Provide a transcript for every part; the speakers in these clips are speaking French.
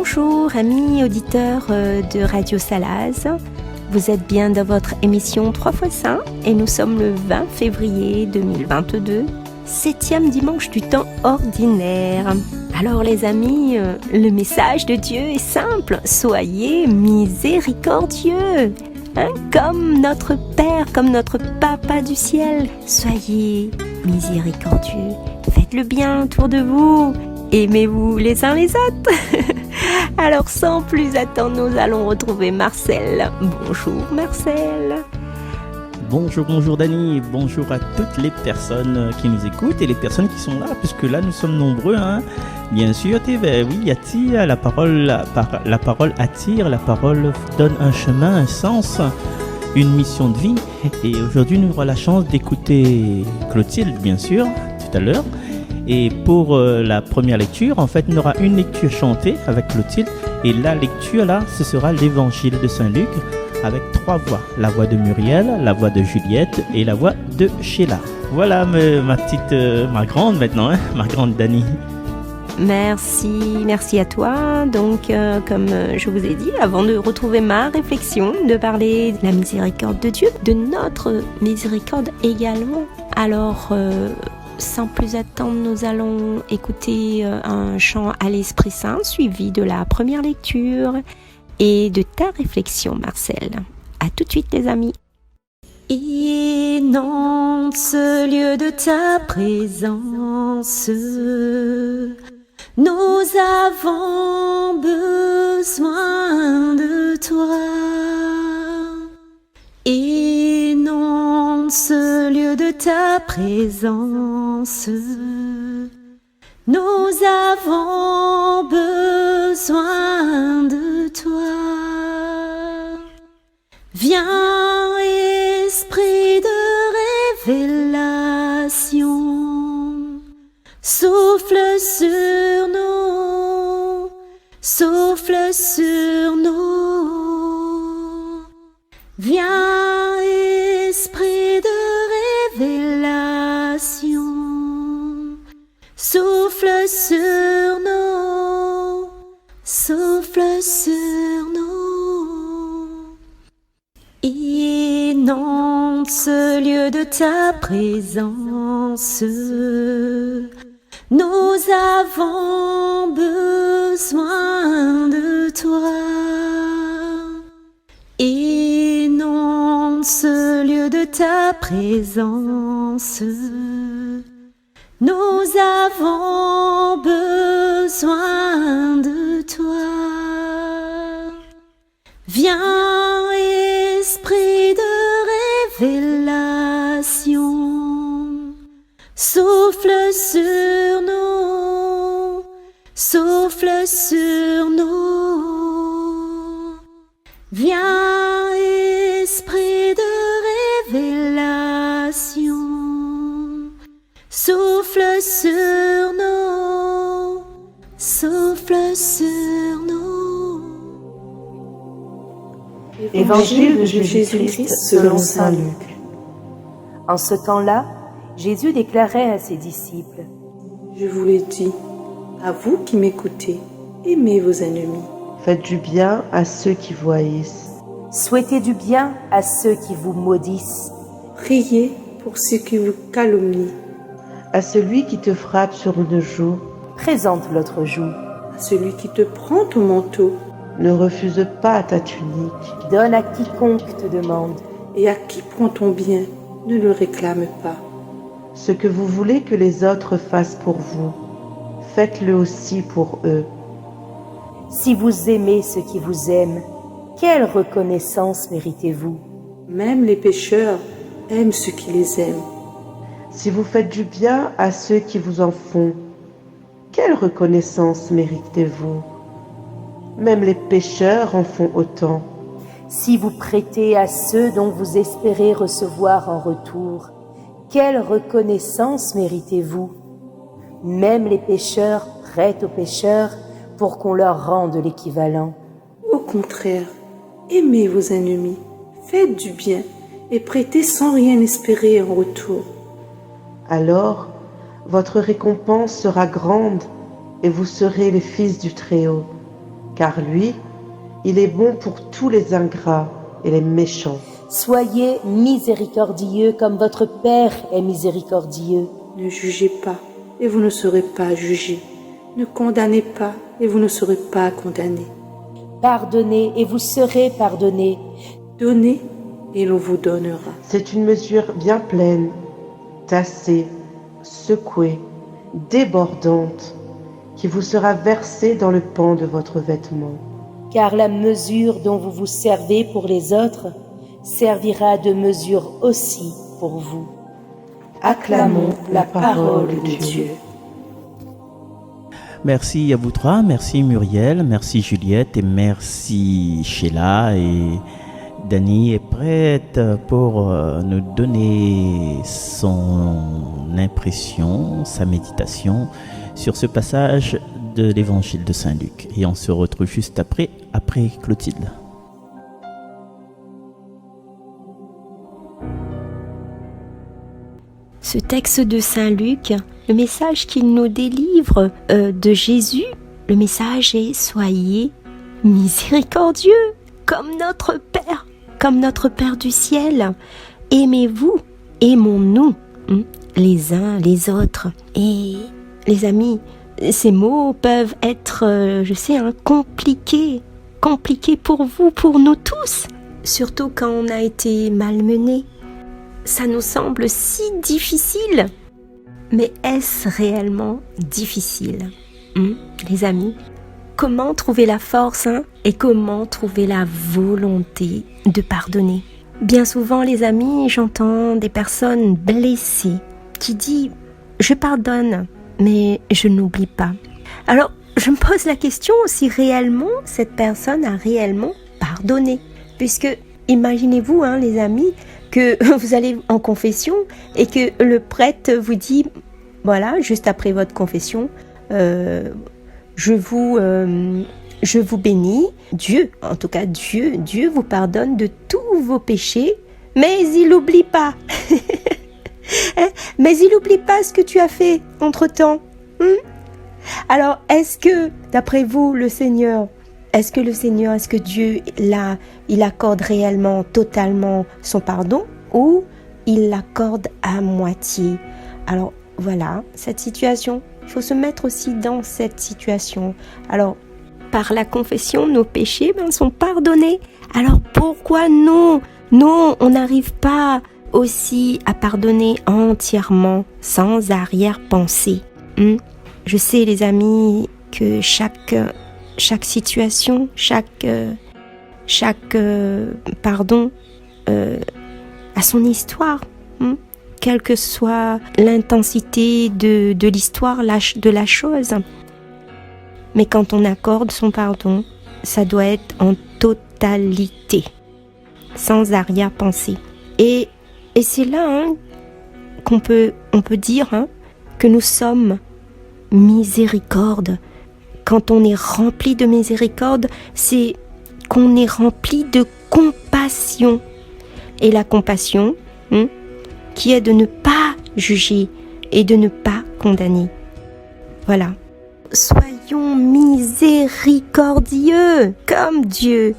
Bonjour amis auditeurs de Radio Salaz, vous êtes bien dans votre émission 3 fois Saint et nous sommes le 20 février 2022, 7e dimanche du temps ordinaire. Alors les amis, le message de Dieu est simple, soyez miséricordieux, comme notre Père, comme notre Papa du ciel, soyez miséricordieux, faites le bien autour de vous, aimez-vous les uns les autres. Alors sans plus attendre, nous allons retrouver Marcel. Bonjour Marcel. Bonjour Dani, bonjour à toutes les personnes qui nous écoutent et les personnes qui sont là, puisque là nous sommes nombreux, Bien sûr, oui, attire, la parole attire, la parole donne un chemin, un sens, une mission de vie. Et aujourd'hui nous aurons la chance d'écouter Clotilde, bien sûr, tout à l'heure. Et pour la première lecture, en fait, on aura une lecture chantée avec Clotilde. Et la lecture, là, ce sera l'évangile de Saint-Luc avec 3 voix. La voix de Muriel, la voix de Juliette et la voix de Sheila. Voilà ma grande maintenant, ma grande Dani. Merci à toi. Donc, comme je vous ai dit, avant de retrouver ma réflexion, de parler de la miséricorde de Dieu, de notre miséricorde également. Alors, sans plus attendre, nous allons écouter un chant à l'Esprit Saint suivi de la première lecture et de ta réflexion, Marcel. À tout de suite, les amis. Inonde ce lieu de ta présence. Nous avons besoin de toi. Inonde ce lieu de ta présence. Nous avons besoin de toi. Viens, esprit de révélation, souffle sur nous, souffle sur nous. Viens, esprit de révélation, souffle sur nous, souffle sur nous. Inonde ce lieu de ta présence. Nous avons besoin de toi. Inonde ce lieu de ta présence. Nous avons besoin de toi. Viens, esprit de révélation, souffle sur nous, souffle sur nous. Viens, esprit de révélation, souffle sur nous, souffle sur nous. Évangile de Jésus-Christ selon saint Luc. En ce temps-là, Jésus déclarait à ses disciples : Je vous l'ai dit, à vous qui m'écoutez, aimez vos ennemis. Faites du bien à ceux qui vous haïssent. Souhaitez du bien à ceux qui vous maudissent. Priez pour ceux qui vous calomnient. À celui qui te frappe sur une joue, présente l'autre joue. À celui qui te prend ton manteau, ne refuse pas ta tunique. Donne à quiconque te demande. Et à qui prend ton bien, ne le réclame pas. Ce que vous voulez que les autres fassent pour vous, faites-le aussi pour eux. Si vous aimez ceux qui vous aiment, quelle reconnaissance méritez-vous ? Même les pécheurs aiment ceux qui les aiment. Si vous faites du bien à ceux qui vous en font, quelle reconnaissance méritez-vous ? Même les pécheurs en font autant. Si vous prêtez à ceux dont vous espérez recevoir en retour, quelle reconnaissance méritez-vous ? Même les pécheurs prêtent aux pécheurs pour qu'on leur rende l'équivalent. Au contraire, aimez vos ennemis, faites du bien et prêtez sans rien espérer en retour. Alors, votre récompense sera grande et vous serez les fils du Très-Haut, car lui, il est bon pour tous les ingrats et les méchants. Soyez miséricordieux comme votre Père est miséricordieux. Ne jugez pas, et vous ne serez pas jugés. Ne condamnez pas, et vous ne serez pas condamnés. Pardonnez et vous serez pardonnés. Donnez, et l'on vous donnera. C'est une mesure bien pleine, tassée, secouée, débordante, qui vous sera versée dans le pan de votre vêtement. Car la mesure dont vous vous servez pour les autres servira de mesure aussi pour vous. Acclamons la parole de Dieu. Merci à vous trois, merci Muriel, merci Juliette et merci Sheila. Et Dani est prête pour nous donner son impression, sa méditation sur ce passage de l'évangile de Saint-Luc. Et on se retrouve juste après Clotilde. Ce texte de Saint-Luc, le message qu'il nous délivre de Jésus, le message est « Soyez miséricordieux comme notre Père du ciel. Aimez-vous, aimons-nous les uns les autres. » Et les amis, ces mots peuvent être, compliqués pour vous, pour nous tous, surtout quand on a été malmené. Ça nous semble si difficile. Mais est-ce réellement difficile, les amis? Comment trouver la force et comment trouver la volonté de pardonner? Bien souvent, les amis, j'entends des personnes blessées qui disent « Je pardonne, mais je n'oublie pas ». Alors, je me pose la question si réellement cette personne a réellement pardonné. Puisque, imaginez-vous, les amis, que vous allez en confession et que le prêtre vous dit, voilà, juste après votre confession, je vous bénis, Dieu vous pardonne de tous vos péchés, mais il n'oublie pas. Mais il n'oublie pas ce que tu as fait entre-temps. Alors, est-ce que, d'après vous, est-ce que Dieu, il accorde réellement, totalement son pardon ou il l'accorde à moitié? Alors, voilà, cette situation, il faut se mettre aussi dans cette situation. Alors, par la confession, nos péchés sont pardonnés. Alors, pourquoi nous, on n'arrive pas aussi à pardonner entièrement, sans arrière-pensée? Je sais, les amis, que chaque situation, chaque pardon a son histoire, quelle que soit l'intensité de l'histoire, de la chose. Mais quand on accorde son pardon, ça doit être en totalité, sans arrière-pensée. Et c'est là on peut dire que nous sommes miséricorde. Quand on est rempli de miséricorde, c'est qu'on est rempli de compassion. Et la compassion, qui est de ne pas juger et de ne pas condamner. Voilà. Soyons miséricordieux comme Dieu.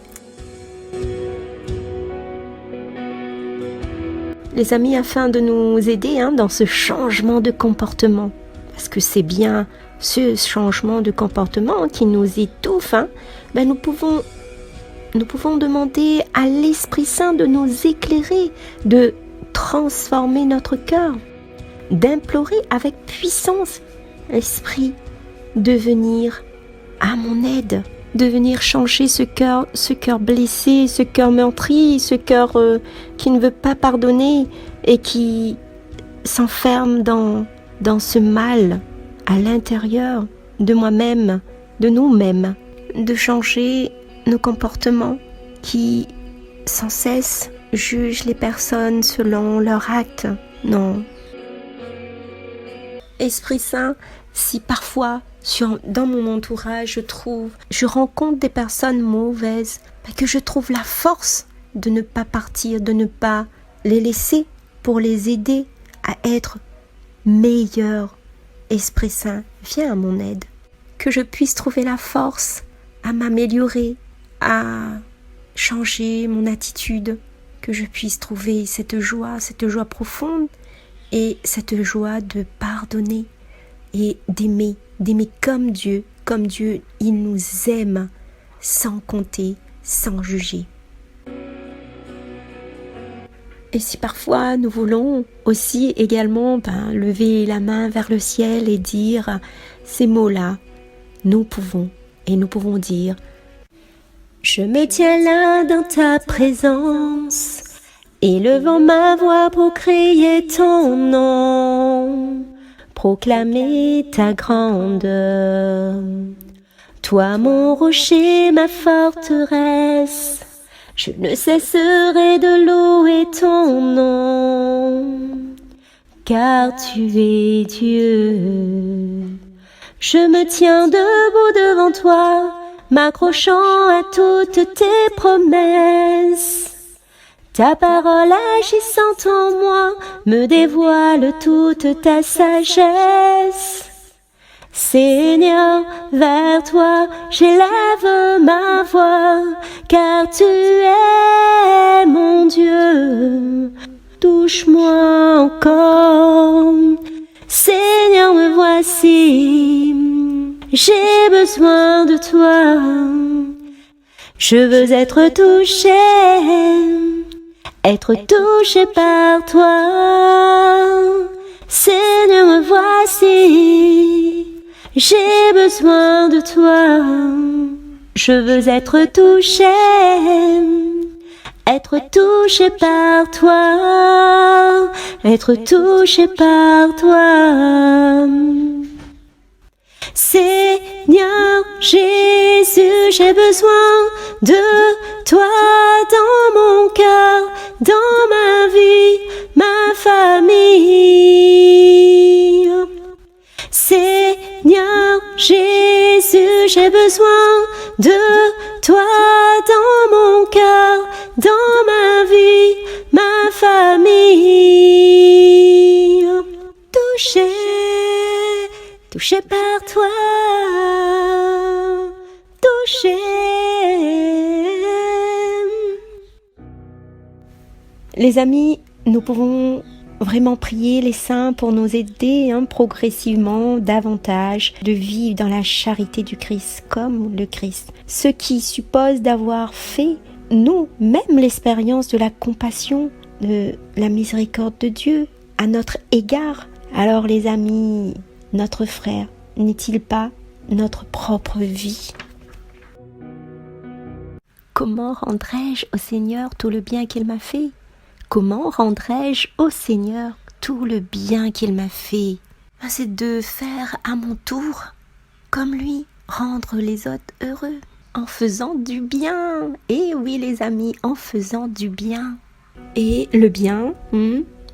Les amis, afin de nous aider dans ce changement de comportement, parce que c'est bien ce changement de comportement qui nous étouffe, nous pouvons demander à l'Esprit Saint de nous éclairer, de transformer notre cœur, d'implorer avec puissance l'Esprit de venir à mon aide, de venir changer ce cœur blessé, ce cœur meurtri, ce cœur qui ne veut pas pardonner et qui s'enferme dans ce mal à l'intérieur de moi-même, de nous-mêmes, de changer nos comportements qui sans cesse jugent les personnes selon leurs actes. Non. Esprit Saint, si parfois dans mon entourage je rencontre des personnes mauvaises, que je trouve la force de ne pas partir, de ne pas les laisser pour les aider à être meilleurs. Esprit Saint, viens à mon aide, que je puisse trouver la force à m'améliorer, à changer mon attitude, que je puisse trouver cette joie profonde et cette joie de pardonner et d'aimer comme Dieu, il nous aime sans compter, sans juger. Et si parfois nous voulons aussi également lever la main vers le ciel et dire ces mots-là, nous pouvons dire: je me tiens là dans ta présence, élevant ma voix pour crier ton nom, proclamer ta grandeur. Toi mon rocher, ma forteresse, je ne cesserai de louer ton nom, car tu es Dieu. Je me tiens debout devant toi, m'accrochant à toutes tes promesses. Ta parole agissant en moi me dévoile toute ta sagesse. Seigneur, vers toi j'élève ma voix, car tu es mon Dieu. Touche-moi encore, Seigneur, me voici, j'ai besoin de toi. Je veux être touché par toi. Seigneur, me voici, j'ai besoin de toi. Je veux être touché par toi, être touché par toi. Seigneur Jésus, j'ai besoin de toi dans mon cœur, dans ma vie, ma famille. Seigneur Jésus, j'ai besoin de toi dans mon cœur, dans ma vie, ma famille. Touché par toi, touché. Les amis, nous pouvons vraiment prier les saints pour nous aider progressivement davantage de vivre dans la charité du Christ comme le Christ. Ce qui suppose d'avoir fait nous-mêmes l'expérience de la compassion, de la miséricorde de Dieu à notre égard. Alors les amis, notre frère n'est-il pas notre propre vie? Comment rendrai-je au Seigneur tout le bien qu'il m'a fait? Comment rendrai-je au Seigneur tout le bien qu'il m'a fait? C'est de faire à mon tour, comme lui, rendre les autres heureux, en faisant du bien. Et oui les amis, en faisant du bien. Et le bien,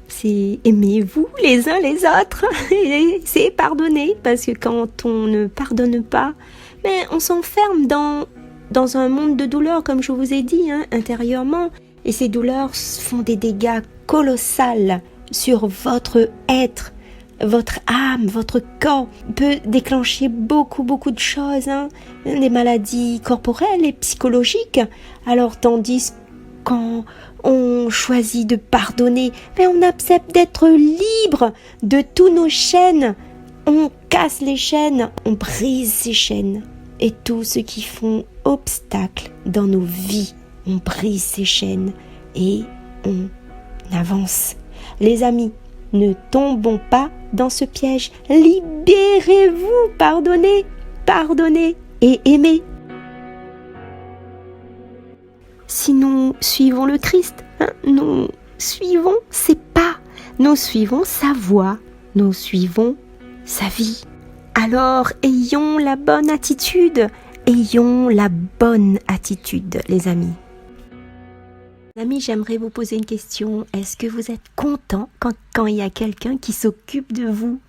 c'est aimez-vous les uns les autres, et c'est pardonner, parce que quand on ne pardonne pas, on s'enferme dans un monde de douleur, comme je vous ai dit, intérieurement. Et ces douleurs font des dégâts colossaux sur votre être, votre âme, votre corps. Peut déclencher beaucoup de choses, des maladies corporelles et psychologiques. Alors tandis quand on choisit de pardonner, on accepte d'être libre de tous nos chaînes. On casse les chaînes, on brise ces chaînes. Et tout ce qui font obstacle dans nos vies, on brise ces chaînes et on avance. Les amis, ne tombons pas dans ce piège. Libérez-vous, pardonnez et aimez. Si nous suivons le Christ, nous suivons ses pas, nous suivons sa voie, nous suivons sa vie. Alors ayons la bonne attitude, les amis. Les amis, j'aimerais vous poser une question. Est-ce que vous êtes content quand il y a quelqu'un qui s'occupe de vous?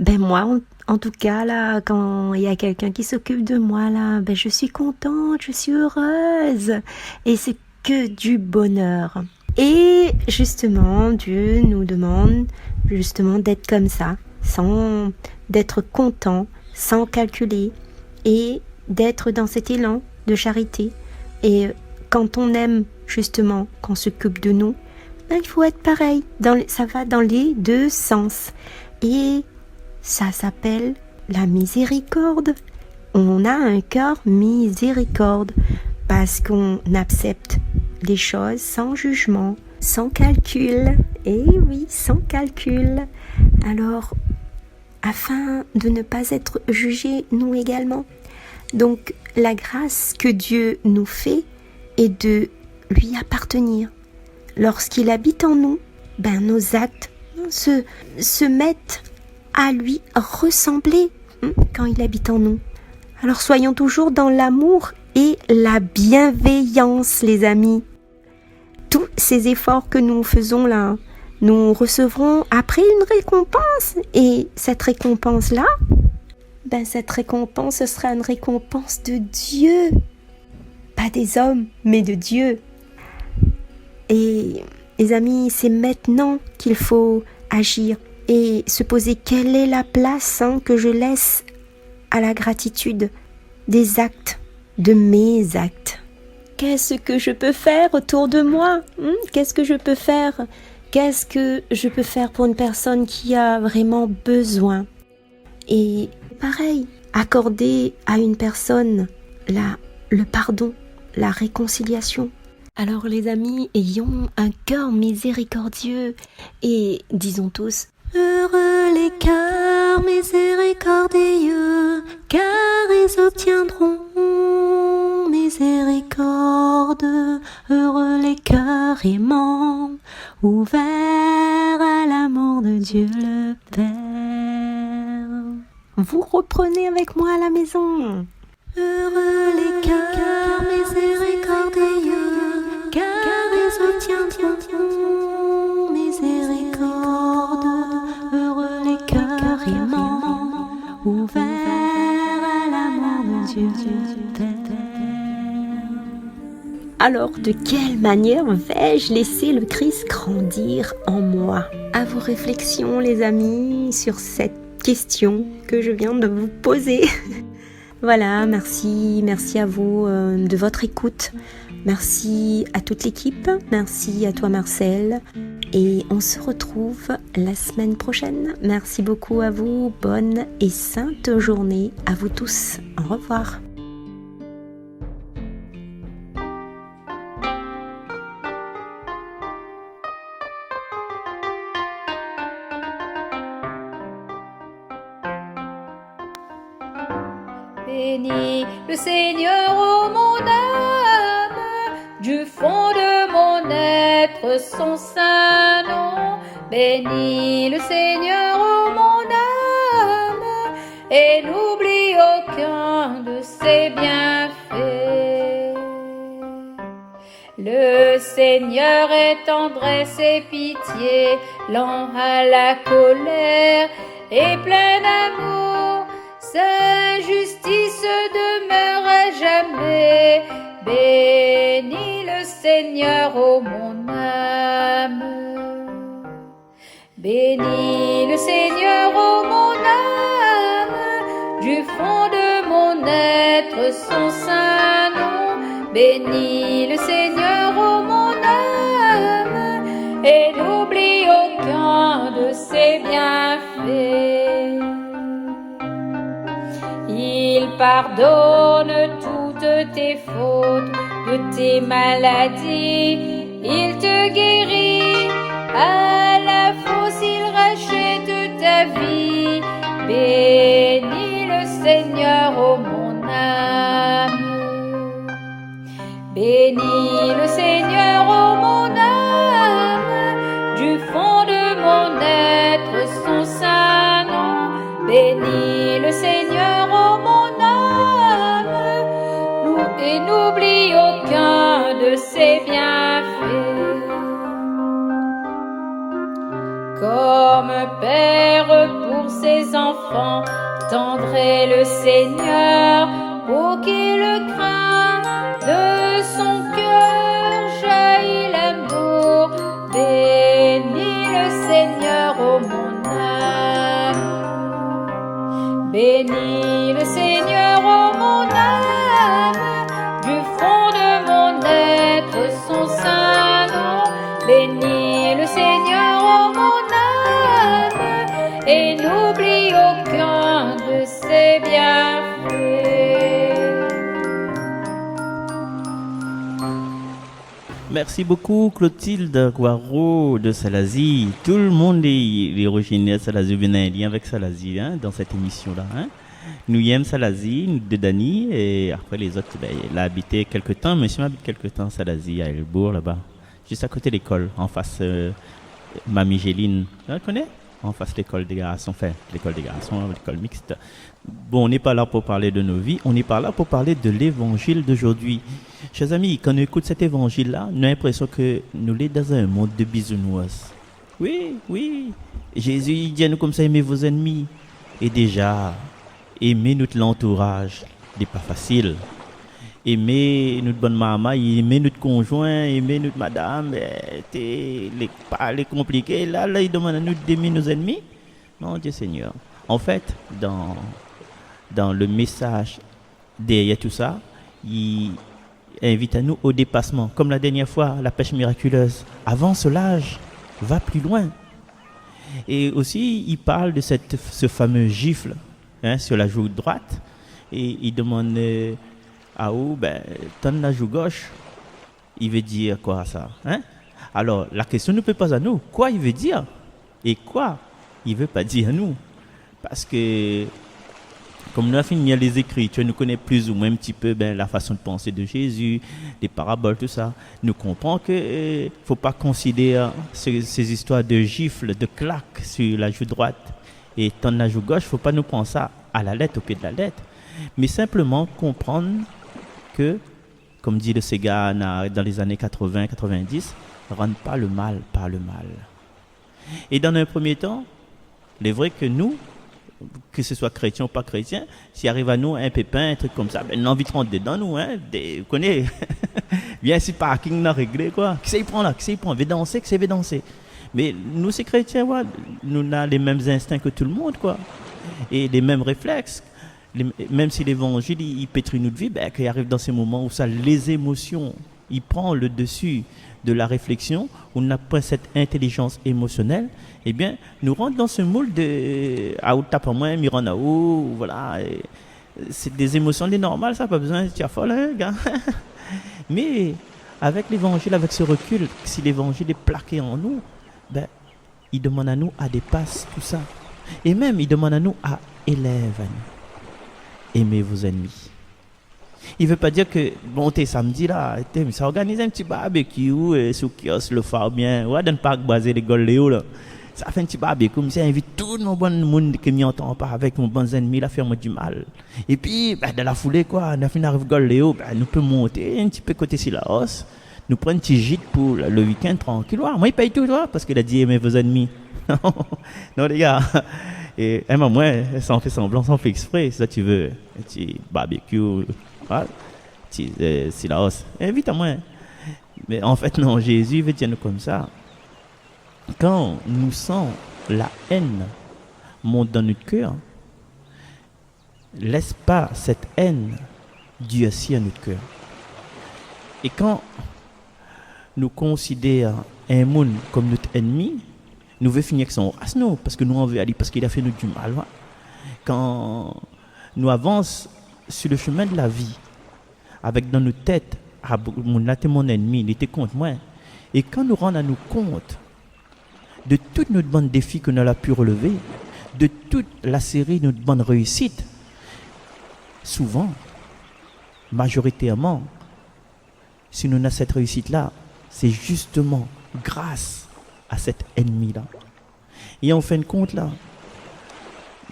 Moi, en tout cas, là, quand il y a quelqu'un qui s'occupe de moi, là, je suis contente, je suis heureuse. Et c'est que du bonheur. Et justement, Dieu nous demande d'être comme ça, d'être content, sans calculer, et d'être dans cet élan de charité. Et quand on aime, justement, qu'on s'occupe de nous, il faut être pareil. Ça va dans les deux sens. Et ça s'appelle la miséricorde. On a un cœur miséricorde parce qu'on accepte les choses sans jugement, sans calcul. Et oui, sans calcul. Alors, afin de ne pas être jugés, nous également. Donc, la grâce que Dieu nous fait est de lui appartenir. Lorsqu'il habite en nous, nos actes se mettent à lui ressembler quand il habite en nous. Alors soyons toujours dans l'amour et la bienveillance, les amis. Tous ces efforts que nous faisons là, nous recevrons après une récompense. Et cette récompense-là, cette récompense, ce sera une récompense de Dieu. Pas des hommes, mais de Dieu. Et les amis, c'est maintenant qu'il faut agir et se poser quelle est la place que je laisse à la gratitude des actes, de mes actes. Qu'est-ce que je peux faire autour de moi? Qu'est-ce que je peux faire? Qu'est-ce que je peux faire pour une personne qui a vraiment besoin? Et pareil, accorder à une personne le pardon, la réconciliation. Alors les amis, ayons un cœur miséricordieux et disons tous: heureux les cœurs miséricordieux, car ils obtiendront miséricorde. Heureux les cœurs aimants, ouverts à l'amour de Dieu le Père. Vous reprenez avec moi à la maison. Heureux les cœurs miséricordieux, car ils obtiendront miséricorde. Heureux les cœurs aimants, ouverts à l'amour de Dieu le Père. Alors, de quelle manière vais-je laisser le Christ grandir en moi? À vos réflexions, les amis, sur cette question que je viens de vous poser. Voilà, merci à vous de votre écoute. Merci à toute l'équipe, merci à toi Marcel. Et on se retrouve la semaine prochaine. Merci beaucoup à vous, bonne et sainte journée à vous tous. Au revoir. Bénis le Seigneur, ô mon âme, du fond de mon être son saint nom. Bénis le Seigneur, ô mon âme, et n'oublie aucun de ses bienfaits. Le Seigneur est tendresse et pitié, lent à la colère et plein d'amour. Sa justice demeure à jamais. Bénis le Seigneur, ô mon âme. Bénis le Seigneur, ô mon âme, du fond de mon être son saint nom. Bénis le Seigneur, ô mon âme, et n'oublie aucun de ses bienfaits. Il pardonne toutes tes fautes, de tes maladies, il te guérit. À la fosse, il rachète ta vie. Bénis le Seigneur, ô mon âme. Bénis le Seigneur, ô mon âme, du fond de mon être son saint nom. Bénis le Seigneur, ô mon âme, et n'oublie aucun de ses bienfaits. Comme père pour ses enfants, tendre est le Seigneur, pour qu'il le craint. De son cœur jaillit l'amour. Bénis le Seigneur, ô mon âme. Bénis le Seigneur, ô mon âme, merci beaucoup Clotilde Guaro de Salazie. Tout le monde est originaire de Salazie, bien un lien avec Salazie dans cette émission-là. Nous y aimons Salazie, nous de Dani, et après les autres, il a habité quelque temps, monsieur m'habite quelque temps à Salazie, à Elbourg, là-bas, juste à côté de l'école, en face Mamie Géline. Tu la connais? En face de l'école des garçons, l'école des garçons, l'école mixte. Bon, on n'est pas là pour parler de nos vies, on est pas là pour parler de l'évangile d'aujourd'hui. Chers amis, quand on écoute cet évangile-là, on a l'impression que nous sommes dans un monde de bisounours. Oui. Jésus il dit à nous comme ça, aimez vos ennemis. Et déjà, aimer notre entourage n'est pas facile. Aimer notre bonne maman, aimer notre conjoint, aimer notre madame, c'est compliqué. Là, il demande à nous d'aimer nos ennemis. Non, Dieu Seigneur. En fait, dans le message derrière tout ça, il invite à nous au dépassement. Comme la dernière fois, la pêche miraculeuse. Avance l'âge, va plus loin. Et aussi, il parle de ce fameux gifle sur la joue droite. Et il demande à où, tendre la joue gauche. Il veut dire quoi ça? Alors, la question ne peut pas à nous. Quoi il veut dire? Et quoi il ne veut pas dire à nous? Parce que, comme nous avons fini les Écritures, nous connaissons plus ou moins un petit peu la façon de penser de Jésus, les paraboles, tout ça. Nous comprenons qu'il ne faut pas considérer ces histoires de gifles, de claques sur la joue droite et tendre la joue gauche. Il ne faut pas nous prendre ça à la lettre, au pied de la lettre. Mais simplement comprendre que, comme dit le Sega dans les années 80-90, rendre pas le mal par le mal. Et dans un premier temps, il est vrai que nous, que ce soit chrétien ou pas chrétien, s'il arrive à nous un pépin, un truc comme ça, on a envie de rentrer dedans nous, vous connaissez, bien si parking n'a réglé quoi, qui s'y prend là, qui s'y prend, veut danser. Mais nous c'est chrétiens, nous avons les mêmes instincts que tout le monde quoi, et les mêmes réflexes. Même si l'évangile il pétrit notre vie, qu'il arrive dans ces moments où ça, les émotions, il prend le dessus de la réflexion, où on n'a pas cette intelligence émotionnelle, eh bien, nous rentrons dans ce moule de « ah, ou tape à moi, miran à ou voilà. C'est des émotions normales, ça, pas besoin de dire folle, gars. Mais avec l'évangile, avec ce recul, si l'évangile est plaqué en nous, il demande à nous à dépasser tout ça. Et même, il demande à nous à élever à nous. Aimez vos ennemis. Il ne veut pas dire que, bon, t'es samedi là, ça organise un petit barbecue sous kiosque, le phare bien, ouais, dans le parc basé de Goléo là. Ça fait un petit barbecue, comme ça invite tout le bon monde qui m'y entend pas avec mon bon ennemi, là, faire moi du mal. Et puis, dans la foulée, quoi, on a fini d'arriver Goléo, nous pouvons monter un petit peu côté Silaos, nous prendre un petit gîte pour le week-end tranquille. Moi, il paye tout, parce qu'il a dit aimez vos ennemis. Non, les gars. Et moi, ça en fait semblant, ça en fait exprès. Si ça, tu veux, un petit barbecue, c'est la hausse. Invite à moi. Mais en fait, non, Jésus veut dire nous comme ça. Quand nous sentons la haine monte dans notre cœur, laisse pas cette haine durcir à notre cœur. Et quand nous considérons un monde comme notre ennemi, nous voulons finir avec son race, parce que nous en veut aller, parce qu'il a fait nous du mal. Quand nous avançons sur le chemin de la vie, avec dans nos têtes, mon ennemi, il était contre moi. Et quand nous rendons à nous compte de toute notre bonne défi que nous avons pu relever, de toute la série de notre bonne réussite, souvent, majoritairement, si nous avons cette réussite-là, c'est justement grâce à cet ennemi-là. Et en fin de compte, là,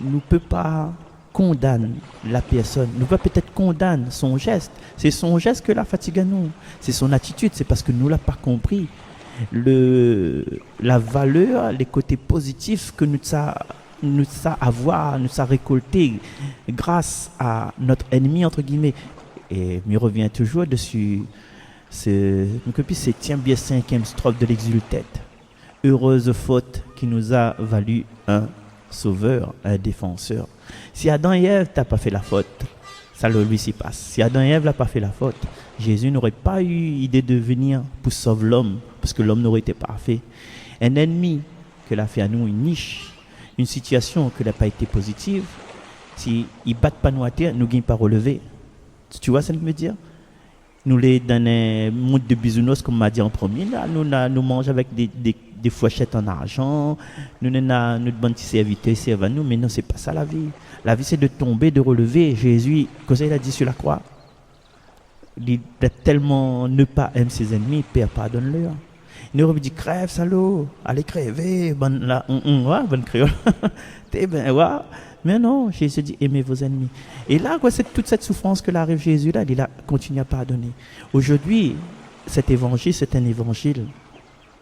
nous ne pouvons pas condamner la personne. Nous ne pouvons peut-être condamner son geste. C'est son geste que la fatigue à nous. C'est son attitude. C'est parce que nous ne l'avons pas compris. La valeur, les côtés positifs que nous avons récolté grâce à notre ennemi, entre guillemets. Et il revient toujours dessus. C'est tiens bien 5e strophe de l'exultète. Heureuse faute qui nous a valu un sauveur, un défenseur. Si Adam et Ève n'ont pas fait la faute, ça lui s'y passe. Si Adam et Ève n'ont pas fait la faute, Jésus n'aurait pas eu idée de venir pour sauver l'homme, parce que l'homme n'aurait été parfait. Un ennemi que l'a fait à nous une niche, une situation que n'a pas été positive, s'ils ne battent pas nous à terre, nous ne gagnons pas relever. Tu vois ce que je veux dire? nous les donnons monde de bisounours, comme m'a dit en premier. Là, nous mangeons avec des fourchettes en argent. Nous avons notre bon petit serviteur servent à nous, mais non, c'est pas ça la vie. La vie, c'est de tomber, de relever. Jésus, qu'est-ce qu'il a dit sur la croix? Il a tellement ne pas aimer ses ennemis, Père, pardonne-leur. Il nous dit crève, salaud, allez crèver, bonne là, bonne créole. Ben, ouais. Mais non, Jésus dit aimez vos ennemis. Et là, quoi, c'est toute cette souffrance que l'arrive Jésus là, il a continué à pardonner. Aujourd'hui, cet évangile, c'est un évangile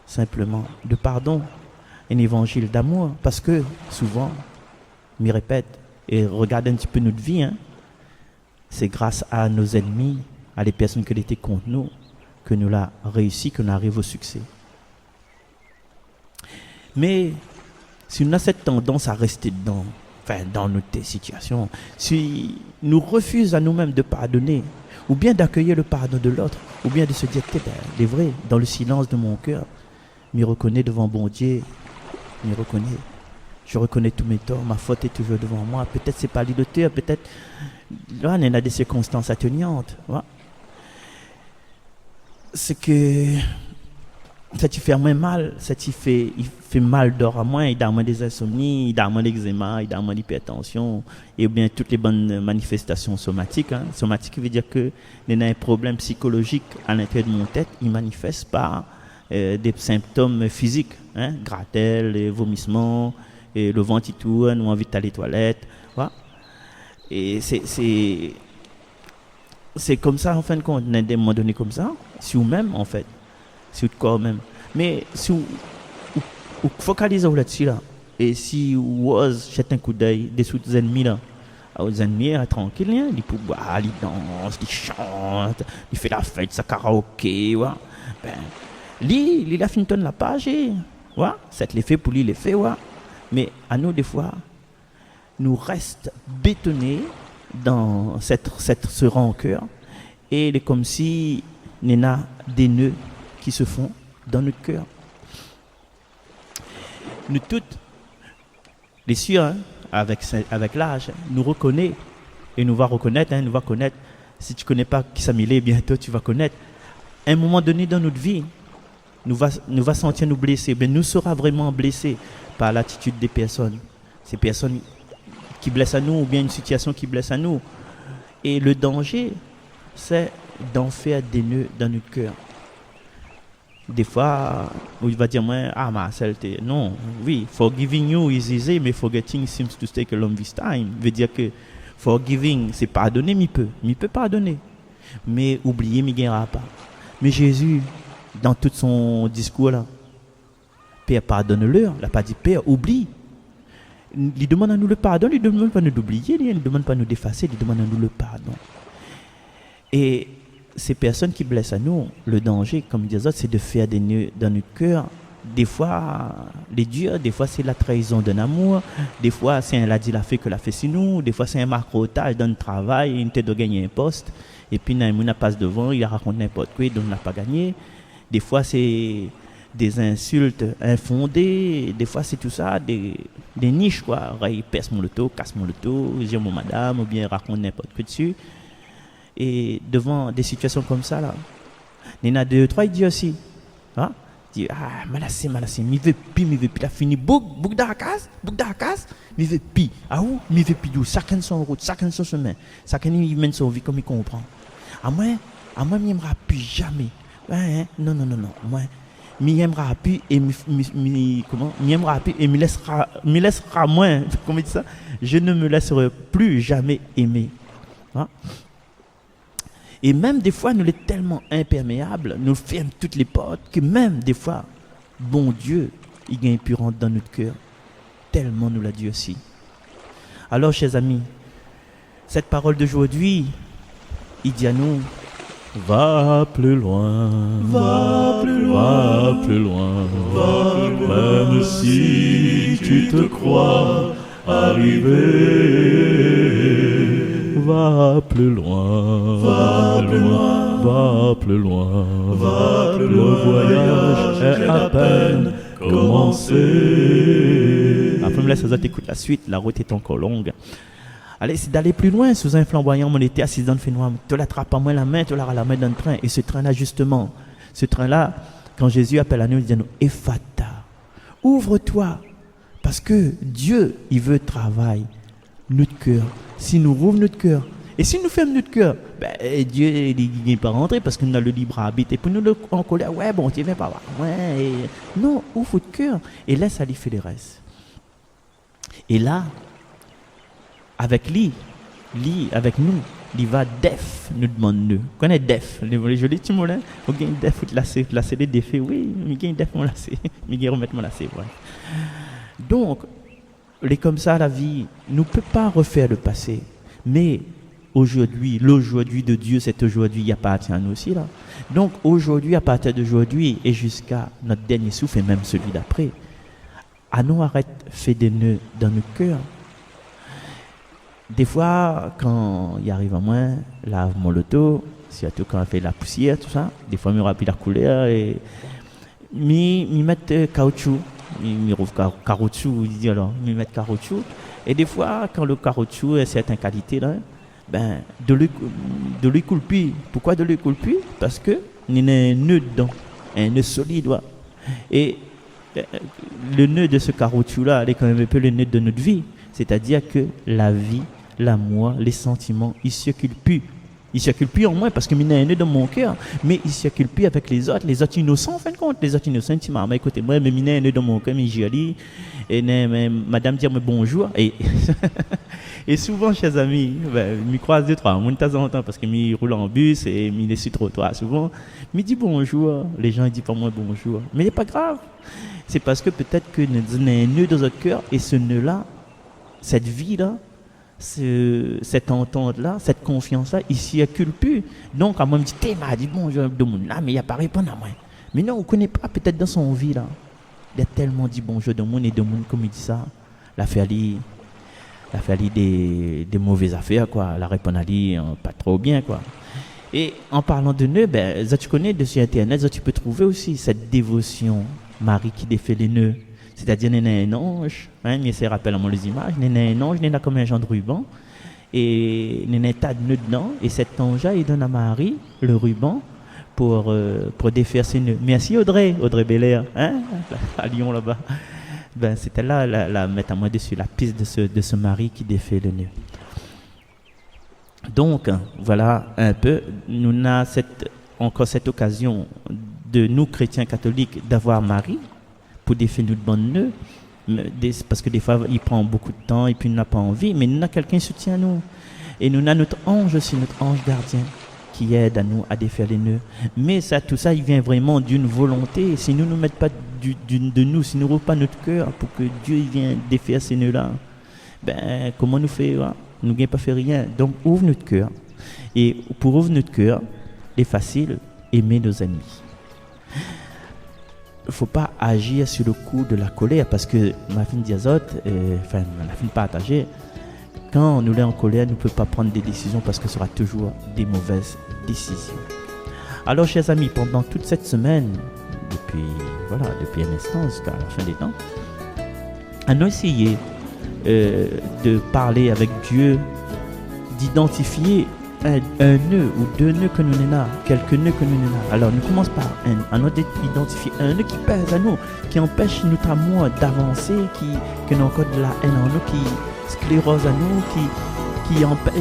simplement de pardon, un évangile d'amour, parce que souvent, je me répète, et regarde un petit peu notre vie, hein, c'est grâce à nos ennemis, à les personnes qui étaient contre nous, que nous l'avons réussi, que nous arrivons au succès. Mais si on a cette tendance à rester dedans, enfin dans notre situation, si nous refusons à nous-mêmes de pardonner, ou bien d'accueillir le pardon de l'autre, ou bien de se dire, il est vrai, dans le silence de mon cœur, je me reconnais devant bon Dieu, je reconnais tous mes torts, ma faute est toujours devant moi, peut-être c'est pas l'idolâtrie, peut-être là on a des circonstances atténuantes, voilà. C'est que ça te fait moins mal, il fait mal d'or à moins, il a moins des insomnies, il a moins d'eczéma, il a moins d'hypertension, et bien toutes les bonnes manifestations somatiques. Hein. Somatique veut dire que il y a un problème psychologique à l'intérieur de mon tête, il manifeste par des symptômes physiques, hein, gratelle, vomissements, et le ventre qui tourne, ou envie d'aller aux toilettes, voilà. Et c'est comme ça en fin de compte, à des moments donnés comme ça, si vous-même en fait, si vous corps même. Mais si vous focalisez là-dessus là, et si vous osez jeter un coup d'œil des sous ennemis là, aux ennemis tranquille, hein, ils peuvent boire, ils dansent, ils chantent, ils font la fête, ça karaoké, ouais. Ben, il a fini de la page, ouais, c'est l'effet pour lui, l'effet, ouais. Mais à nous des fois, nous restons bétonnés dans ce rancœur, et il est comme si il y a des nœuds qui se font dans notre cœur. Nous toutes, les sûrs, hein, avec l'âge, nous reconnaît et nous va reconnaître, hein, nous va connaître. Si tu ne connais pas qui s'amélé, bientôt tu vas connaître. À un moment donné dans notre vie, nous va sentir nous blesser, mais nous serons vraiment blessés par l'attitude des personnes. Ces personnes qui blessent à nous, ou bien une situation qui blesse à nous. Et le danger, c'est d'en faire des nœuds dans notre cœur. Des fois, il va dire, non, oui, forgiving you is easy, mais forgetting seems to take a long time. Veut dire que forgiving, c'est pardonner, mais il peut pardonner. Mais oublier, il ne gagnera pas. Mais Jésus, dans tout son discours là, Père, pardonne-leur. Il n'a pas dit, Père, oublie. Il demande à nous le pardon, il ne demande pas de nous oublier, il ne demande pas de nous d'effacer, il demande à nous le pardon. Et ces personnes qui blessent à nous, le danger, comme ils disent, c'est de faire des nœuds dans notre cœur. Des fois, les durs, des fois c'est la trahison d'un amour, des fois c'est un l'a fait que l'a fait sur nous, des fois c'est un marquotage dans le travail, il te doit gagner un poste, et puis il passe devant, il raconte n'importe quoi, donc il n'a pas gagné. Des fois c'est des insultes infondées, des fois c'est tout ça, des niches quoi, il pèse mon loto, casse mon loto, j'ai mon madame, ou bien raconte n'importe quoi dessus. Et devant des situations comme ça là, il y en a 2, 3 idiots aussi, hein? Dit malassé, mi veut pi, la fini bouc d'arcas, mi veut pi, où mi veut pi d'où, chacun son route, chacun son chemin, chacun il mène son vie comme il comprend. À moi mi aimera plus jamais, hein? Non, moi mi aimera plus et mi aimera plus et mi laissera moins, comment dit ça, je ne me laisserai plus jamais aimer, hein? Et même des fois, nous sommes tellement imperméables, nous fermons toutes les portes, que même des fois, bon Dieu, il gagne pu rentrer dans notre cœur, tellement nous l'a dit aussi. Alors, chers amis, cette parole d'aujourd'hui, il dit à nous, va plus loin, va plus loin, va plus loin, même si tu te crois arrivé. Va plus loin, va plus loin, va plus loin, va plus loin. Le voyage est à peine commencé. Après, me laisse écoute la suite, la route est encore longue. Allez, c'est d'aller plus loin. Sous un flamboyant, on était assis dans le noir. Tu l'attrapes à moi la main, tu l'as la main dans le train. Et ce train-là, justement, ce train-là, quand Jésus appelle à nous, il dit à nous, Ephata, ouvre-toi. Parce que Dieu, il veut travailler notre cœur. Si nous ouvrons notre cœur, et si nous fermons notre cœur, Dieu n'est pas rentré parce qu'on a le libre arbitre. Et pour nous, en colère, ouais, bon, tu viens pas voir. Ouais, non, ouvre votre cœur et laisse aller faire les restes. Et là, avec lui, avec nous, il va def, nous demande nous. Connais def, les jolis petits mots là, ou gain def ou lasser les défis, oui, mais gain def mon lasser, mais gain remettre mon lasser, ouais. Donc, les comme ça, la vie ne peut pas refaire le passé, mais aujourd'hui, l'aujourd'hui de Dieu, cet aujourd'hui, il appartient à nous aussi là. Donc aujourd'hui, à partir d'aujourd'hui et jusqu'à notre dernier souffle et même celui d'après, à nous arrête fait des nœuds dans nos cœurs. Des fois, quand il arrive à moi, lave mon loto, surtout quand on fait la poussière, tout ça, des fois, je me rappelle la couleur et je mets caoutchouc, je trouve caoutchouc, il dit alors, je mets caoutchouc. Et des fois, quand le caoutchouc a certaines qualités, là, de l'huile coule plus. Pourquoi de l'huile coule plus? Parce que il y a un nœud dedans, un nœud solide. Ouais. Et le nœud de ce caoutchouc-là, il est quand même un peu le nœud de notre vie. C'est-à-dire que la vie, l'amour, les sentiments, ils circulent plus. Ils circulent plus en moi parce que il y a un nœud dans mon cœur, mais ils circulent plus avec les autres innocents en fin de compte. Les autres innocents, ils disent, écoutez, moi, mais il y a un nœud dans mon cœur, mais j'y allais. Et madame dit bonjour. Et souvent, chers amis, je croise 2-3 de temps en temps parce que je roule en bus et je suis sur le trottoir souvent. Je dis bonjour. Les gens ne disent pas moi bonjour. Mais ce n'est pas grave. C'est parce que peut-être que nous avons un nœud dans notre cœur et ce nœud-là, cette vie-là, cette entente-là, cette confiance-là, il ne circule plus. Donc, à moi, je me dis, t'es m'a dit bonjour de monde là, mais il n'y a pas répondu à moi. Mais non, on ne connaît pas peut-être dans son vie là. Il a tellement dit bonjour de monde et de monde comme il dit ça. La fait aller des mauvaises affaires, quoi. La répond aller pas trop bien, quoi. Et en parlant de nœuds, ça tu connais sur Internet, ça tu peux trouver aussi cette dévotion Marie qui défait les nœuds. C'est-à-dire, il y a un ange, mais ça rappelle à moi les images, il y a un ange, il y a comme un genre de ruban, et il y a un tas de nœuds dedans, et cet ange-là, il donne à Marie le ruban pour défaire ses nœuds. Merci Audrey Belair, à Lyon là-bas. C'était là, la mettre à moi dessus, la piste de ce mari qui défait le nœud. Donc, voilà un peu, nous avons encore cette occasion de nous, chrétiens catholiques, d'avoir Marie, pour défaire notre bon nœud, parce que des fois il prend beaucoup de temps et puis il n'a pas envie, mais nous avons quelqu'un qui soutient nous. Et nous avons notre ange aussi, notre ange gardien, qui aide à nous à défaire les nœuds. Mais ça, tout ça, il vient vraiment d'une volonté. Si nous ne mettons pas de nous, si nous n'ouvrons pas notre cœur pour que Dieu vienne défaire ces nœuds-là, comment nous faire? Nous n'avons pas fait rien. Donc ouvre notre cœur. Et pour ouvrir notre cœur, c'est facile, aimer nos ennemis. Il ne faut pas agir sur le coup de la colère parce que ma fille Diazote, ma fille partagée, quand nous sommes en colère, nous ne pouvons pas prendre des décisions parce que ce sera toujours des mauvaises décisions. Alors, chers amis, pendant toute cette semaine, depuis un instant jusqu'à la fin des temps, on a essayé de parler avec Dieu, d'identifier un nœud ou deux nœuds que nous avons, quelques nœuds que nous avons. Alors nous commençons par identifier un nœud qui pèse à nous, qui empêche notre amour d'avancer, qui a encore de la haine en nous, qui sclérose à nous, qui empêche,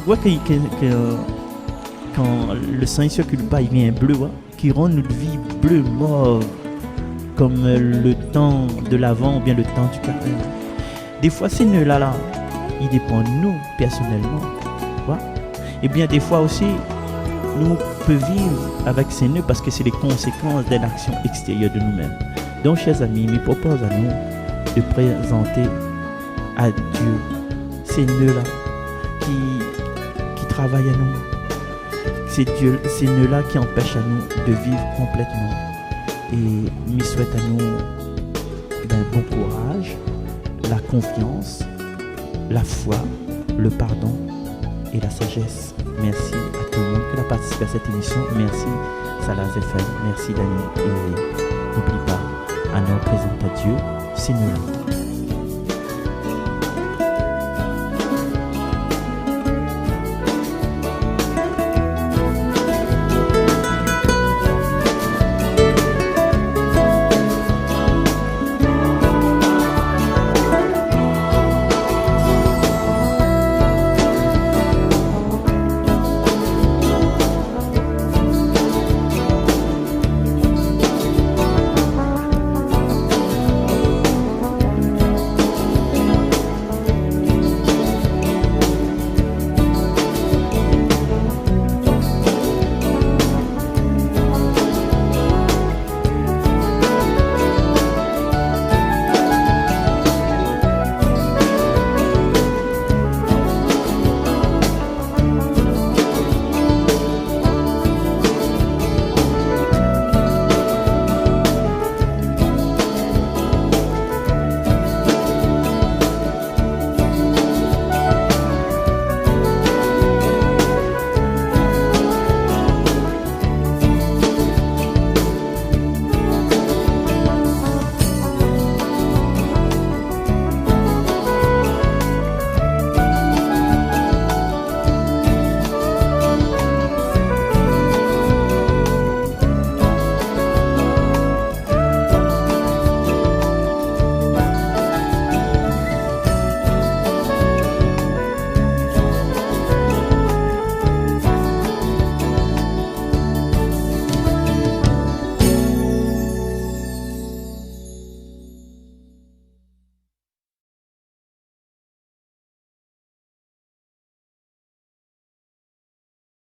quand le sang ne circule pas, il vient bleu, qui rend notre vie bleu, mauve, comme le temps de l'avant ou bien le temps du carême. Des fois ces nœuds-là, ils dépendent de nous personnellement. Et bien des fois aussi, nous pouvons vivre avec ces nœuds parce que c'est les conséquences d'une action extérieure de nous-mêmes. Donc, chers amis, je propose à nous de présenter à Dieu ces nœuds-là qui travaillent à nous. Ces nœuds-là qui empêchent à nous de vivre complètement. Et je souhaite à nous un bon courage, la confiance, la foi, le pardon et la sagesse. Merci à tout le monde qui a participé à cette émission. Merci Salaz FM, merci Dani. Et n'oublie pas, à nous présenter à Dieu, c'est nous.